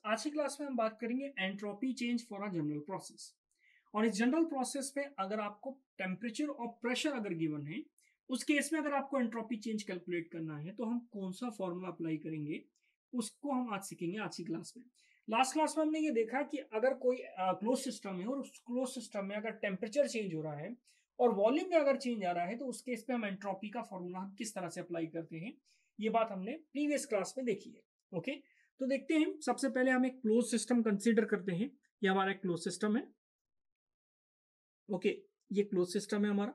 आज की क्लास में हम बात करेंगे entropy change for a general process. और इस जनरल प्रोसेस में अगर आपको टेम्परेचर और प्रेशर अगर गिवन है, उस केस में अगर आपको एंट्रोपी चेंज कैलकुलेट करना है तो हम कौन सा फॉर्मूला अप्लाई करेंगे, उसको हम आज सीखेंगे आज की क्लास में। लास्ट क्लास में हमने ये देखा कि अगर कोई क्लोज सिस्टम है और उस क्लोज सिस्टम में अगर टेम्परेचर चेंज हो रहा है और वॉल्यूम में अगर चेंज आ रहा है तो उस केस पे हम एंट्रोपी का फॉर्मूला हम किस तरह से अप्लाई करते हैं, ये बात हमने प्रीवियस क्लास में देखी है। ओके, तो देखते हैं। सबसे पहले हम एक क्लोज सिस्टम कंसीडर करते हैं। ये हमारा एक क्लोज सिस्टम है। ओके, ये क्लोज सिस्टम है हमारा।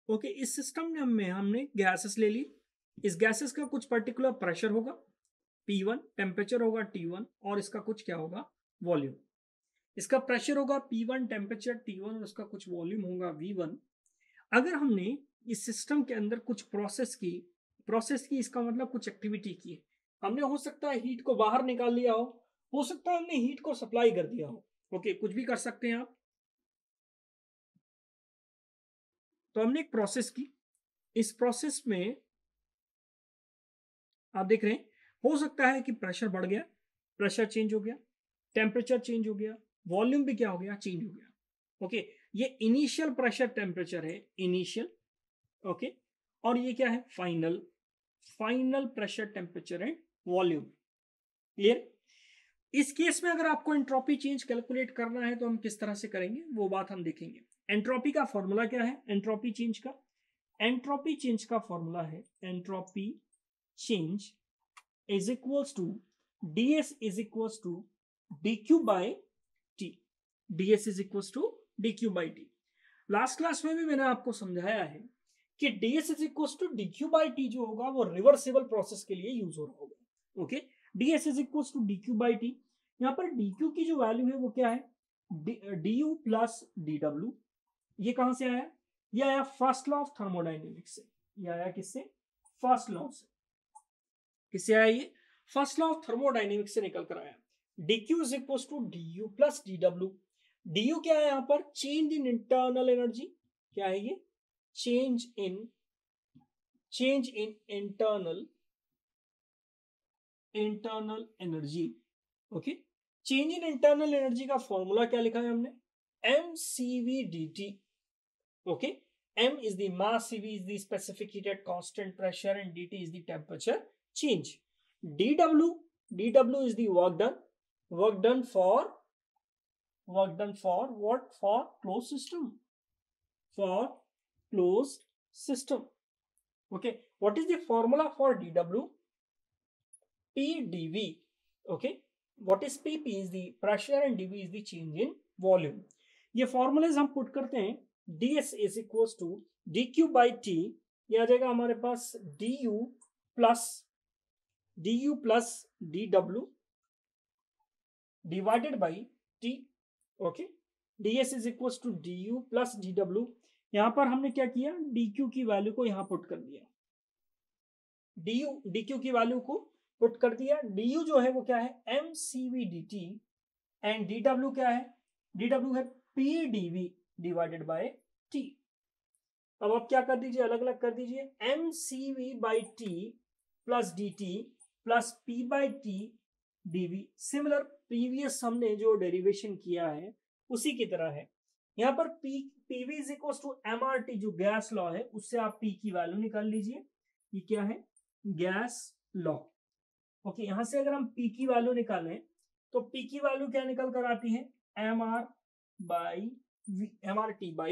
ओके, इस सिस्टम में हमने गैसेस ले ली। इस गैसेस का कुछ पर्टिकुलर प्रेशर होगा P1, टेम्परेचर होगा T1 और इसका कुछ क्या होगा, वॉल्यूम। इसका प्रेशर होगा P1, टेम्परेचर T1 और इसका कुछ वॉल्यूम होगा V1। अगर हमने इस सिस्टम के अंदर कुछ प्रोसेस की इसका मतलब कुछ एक्टिविटी की है। हमने हो सकता है हीट को बाहर निकाल लिया हो सकता है हमने हीट को सप्लाई कर दिया हो। ओके, कुछ भी कर सकते हैं आप। तो हमने एक प्रोसेस की, इस प्रोसेस में आप देख रहे हैं हो सकता है कि प्रेशर बढ़ गया, प्रेशर चेंज हो गया, टेम्परेचर चेंज हो गया, वॉल्यूम भी क्या हो गया, चेंज हो गया। ओके, ये इनिशियल प्रेशर टेम्परेचर है, इनिशियल। ओके, और ये क्या है, final pressure temperature and volume. Clear. इस केस में अगर आपको एंट्रोपी चेंज कैलकुलेट करना है तो हम किस तरह से करेंगे वो बात हम देखेंगे। एंट्रोपी का फॉर्मूला क्या है, एंट्रोपी चेंज का फॉर्मूला है entropy change is equals to ds is equals to dq by T. ds is equals to dq by T. Last class में भी मैंने आपको समझाया है कि ds is equals to dq by T जो होगा वो रिवर्सिबल प्रोसेस के लिए यूज हो रहा होगा। Okay, ds is equals to dq by T. यहाँ पर dq की जो वैल्यू है वो क्या है, du प्लस dw। ये कहां से आया, ये आया फर्स्ट लॉ ऑफ थर्मोडाइनमिक्स से। ये आया किससे, फर्स्ट लॉ से। किससे आया ये, फर्स्ट लॉ ऑफ थर्मोडाइनमिक्स से निकल कर आया। dq is equal to du plus dw। du क्या है यहाँ पर, चेंज इन इंटरनल एनर्जी। क्या है ये, change in internal energy. Okay, change in internal energy का फॉर्मूला क्या लिखा है हमने, mcv dt। Okay, m is the mass, cv is the specific heat at constant pressure and dt is the temperature change. dw is the work done for what, for closed system. Okay, what is the formula for dw, pdv. Okay, what is pp is the pressure and dv is the change in volume. ये formulas हम put करते हैं, ds is equal to dq by T. ये आ जाएगा हमारे पास du plus dw divided by t। Okay, ds is equal to du plus dw। यहां पर हमने क्या किया, dq की वैल्यू को यहां पुट कर दिया, dq की वैल्यू को पुट कर दिया। du जो है वो क्या है, mcv dt एंड dw क्या है, dw है pdv डिवाइडेड बाय t। अब आप क्या कर दीजिए, अलग अलग कर दीजिए, mcv by T plus dt plus p by T dv। Similar previous हमने जो डेरिवेशन किया है उसी की तरह है। यहाँ पर pv is equal to mrt जो गैस लॉ है उससे आप p की वैल्यू निकाल लीजिए। ये क्या है, गैस लॉ। ओके, यहां से अगर हम p की वैल्यू निकालें तो p की वैल्यू क्या निकल कर आती है, mrt बाई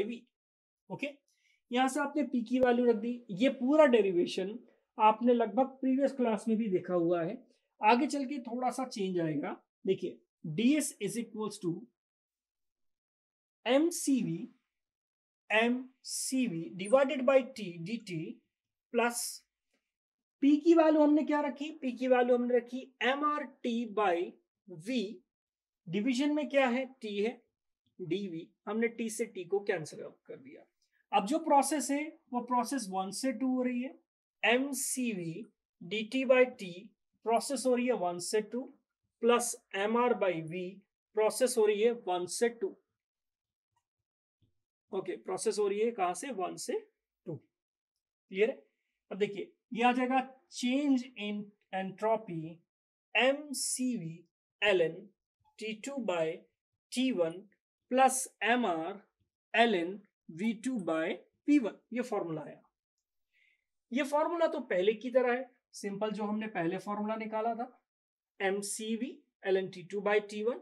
v। ओके, यहां से आपने p की वैल्यू रख दी। ये पूरा डेरिवेशन आपने लगभग प्रीवियस क्लास में भी देखा हुआ है। आगे चल के थोड़ा सा चेंज आएगा। देखिए, ds is equal to mcv divided by t dt plus p की वैल्यू हमने क्या रखी, p की वैल्यू हमने रखी mrt बाई v। डिवीजन में क्या है, t है, dv। हमने t से t को कैंसिल कर दिया। अब जो प्रोसेस है वो प्रोसेस 1 से 2 हो रही है, mcv dt by t process हो रही है 1 से 2 plus mr by v process हो रही है 1 से 2। ओके, प्रोसेस हो रही है कहां से, 1 से 2। क्लियर है। अब देखिए, ये आ जाएगा change in entropy mcv ln T2 by T1 plus mr ln V2 by P1। ये फॉर्मूला है। ये फॉर्मूला तो पहले की तरह है, सिंपल जो हमने पहले फॉर्मूला निकाला था, mcv ln T2 by T1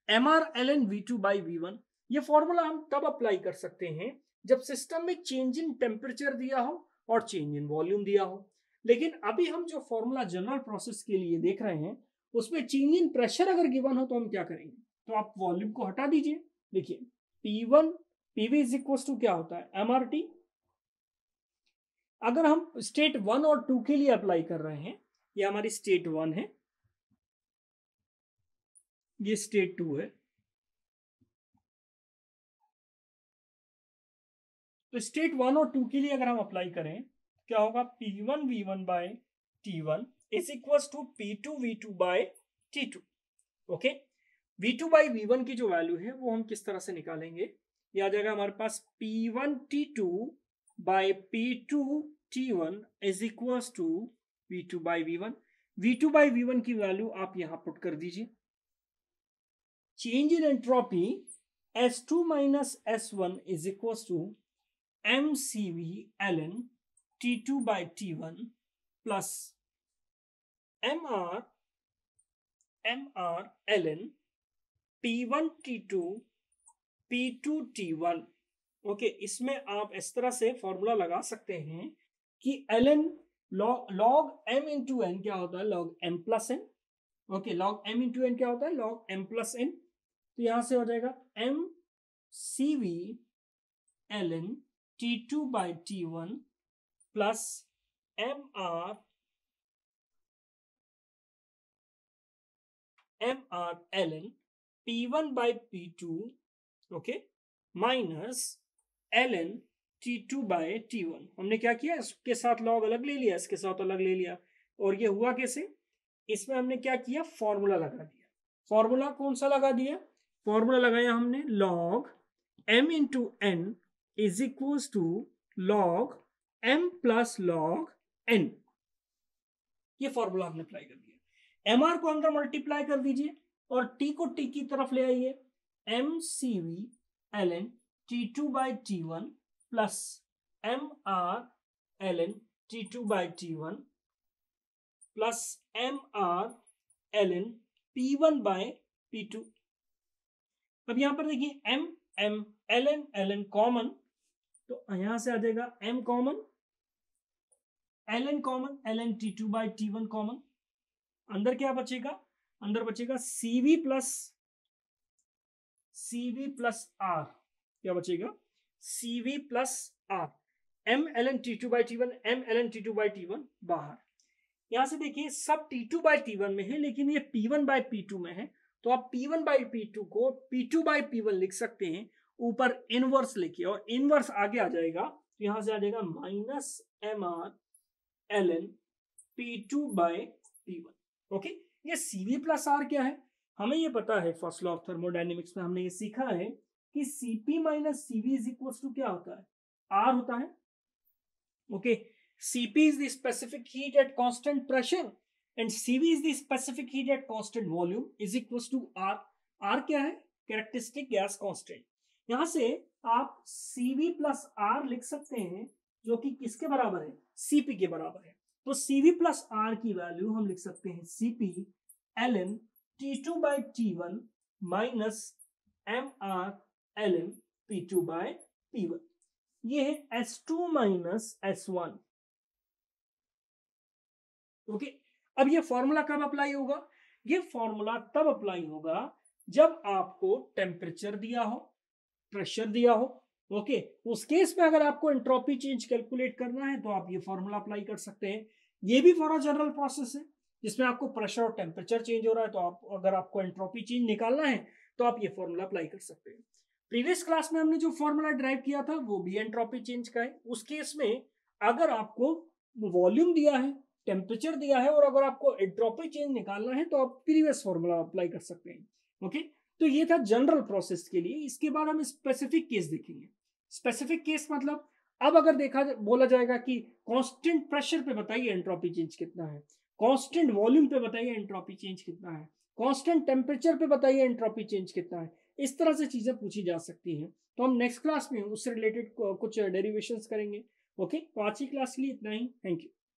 mr ln V2 by V1। ये फॉर्मूला हम तब अप्लाई कर सकते हैं जब सिस्टम में चेंज इन टेम्परेचर दिया हो और चेंज इन वॉल्यूम दिया हो। लेकिन अभी हम जो फॉर्मूला जनरल प्रोसेस के लिए देख रहे हैं उसमें चेंज इन प्रेशर अगर गिवन हो तो हम क्या करेंगे, तो आप वॉल्यूम को हटा दीजिए। देखिए P1 PV is equal to क्या होता है, mRT। अगर हम स्टेट 1 और 2 के लिए अप्लाई कर रहे हैं, ये हमारी स्टेट 1 है, ये स्टेट 2 है, तो स्टेट 1 और 2 के लिए अगर हम अप्लाई करें क्या होगा, P1 V1 by T1 is equal to P2 V2 by T2। Okay, V2 by V1 की जो वैल्यू है वो हम किस तरह से निकालेंगे, ये आ जाएगा हमारे पास P1 T2 by P2 T1 is equal to V2 by V1। V2 by V1 की वैल्यू आप यहां पुट कर दीजिए। Change in entropy S2 minus S1 is equal to mcv ln T2 by T1 plus mr ln P1 T2 P2 T1। Okay, इसमें आप इस तरह से फॉर्मूला लगा सकते हैं कि ln log m into n क्या होता है, log m plus n। Okay, log m into n क्या होता है, log m प्लस n। तो यहां से हो जाएगा mcv ln T2 by T1 plus mr ln P1 by P2, okay, minus ln T2 by T1। हमने क्या किया, इसके साथ लॉग अलग ले लिया, इसके साथ अलग ले लिया, और ये हुआ कैसे, इसमें हमने क्या किया, फॉर्मूला लगा दिया। फॉर्मूला कौन सा लगा दिया, फॉर्मूला लगाया हमने log m into n is equal to log m plus log n। ये फॉर्मूला हमने अप्लाई कर दिया। mr को अंदर मल्टीप्लाई कर दीजिए और t को t की तरफ ले आइए, mcv ln T2 by T1 plus mr ln T2 by T1 plus mr ln P1 by P2। अब यहां पर देखिए m ln कॉमन, तो यहां से आ जाएगा m common, ln common, ln T2 by T1 common, अंदर क्या बचेगा, अंदर बचेगा cv प्लस r, क्या बचेगा, cv plus r, m ln T2 by T1, m ln T2 by T1 बाहर। यहां से देखिए सब T2 by T1 में है लेकिन ये P1 by P2 में है, तो आप P1 by P2 को P2 by P1 लिख सकते हैं, ऊपर इनवर्स लिखिए और इनवर्स आगे आ जाएगा, तो यहां से आ जाएगा minus mr ln P2 by P1। Okay, ये CV प्लस R क्या है, हमें ये पता है, फर्स्ट लॉ ऑफ थर्मोडायनेमिक्स में हमने ये सीखा है कि Cp minus CV is equal to क्या होता है, R होता है। Okay, Cp is the specific heat at constant pressure and CV is the specific heat at constant volume is equals to R। R क्या है, कैरेक्टरिस्टिक गैस कांस्टेंट। यहां से आप CV प्लस R लिख सकते हैं जो कि किसके बराबर है, Cp के बराबर है। तो CV प्लस R की वैल्यू हम लिख सकते हैं Cp ln T2 by T1 minus mr ln P2 by P1। ये है S2 माइनस S1। ओके, अब ये फॉर्मूला कब अप्लाई होगा, ये फॉर्मूला तब अप्लाई होगा जब आपको टेम्परेचर दिया हो, प्रेशर दिया हो। ओके, उस केस में अगर आपको एंट्रोपी चेंज कैलकुलेट करना है तो आप ये फॉर्मूला अप्लाई कर सकते हैं। ये भी फॉर अ जनरल प्रोसेस है जिसमें आपको प्रेशर और टेम्परेचर चेंज हो रहा है, तो आप अगर आपको एंट्रोपी चेंज निकालना है तो आप ये फॉर्मूला अप्लाई कर सकते हैं। प्रीवियस क्लास में हमने जो फॉर्मूला ड्राइव किया था वो भी एंट्रोपी चेंज का है। उस केस में अगर आपको वॉल्यूम दिया है, टेम्परेचर दिया है और अगर आपको एंट्रोपी चेंज निकालना है तो आप प्रीवियस फॉर्मूला अप्लाई कर सकते हैं। ओके, तो ये था जनरल प्रोसेस के लिए। इसके बाद हम स्पेसिफिक केस देखेंगे। स्पेसिफिक केस मतलब अब अगर देखा बोला जाएगा कि कांस्टेंट प्रेशर पे बताइए एंट्रोपी चेंज कितना है, कांस्टेंट वॉल्यूम पे बताइए एंट्रोपी चेंज कितना है, कांस्टेंट टेम्परेचर पे बताइए एंट्रोपी चेंज कितना है। इस तरह से चीजें पूछी जा सकती हैं। तो हम नेक्स्ट क्लास में उससे रिलेटेड कुछ डेरिवेशंस करेंगे। ओके, तो आज की क्लास के लिए इतना ही। Thank you.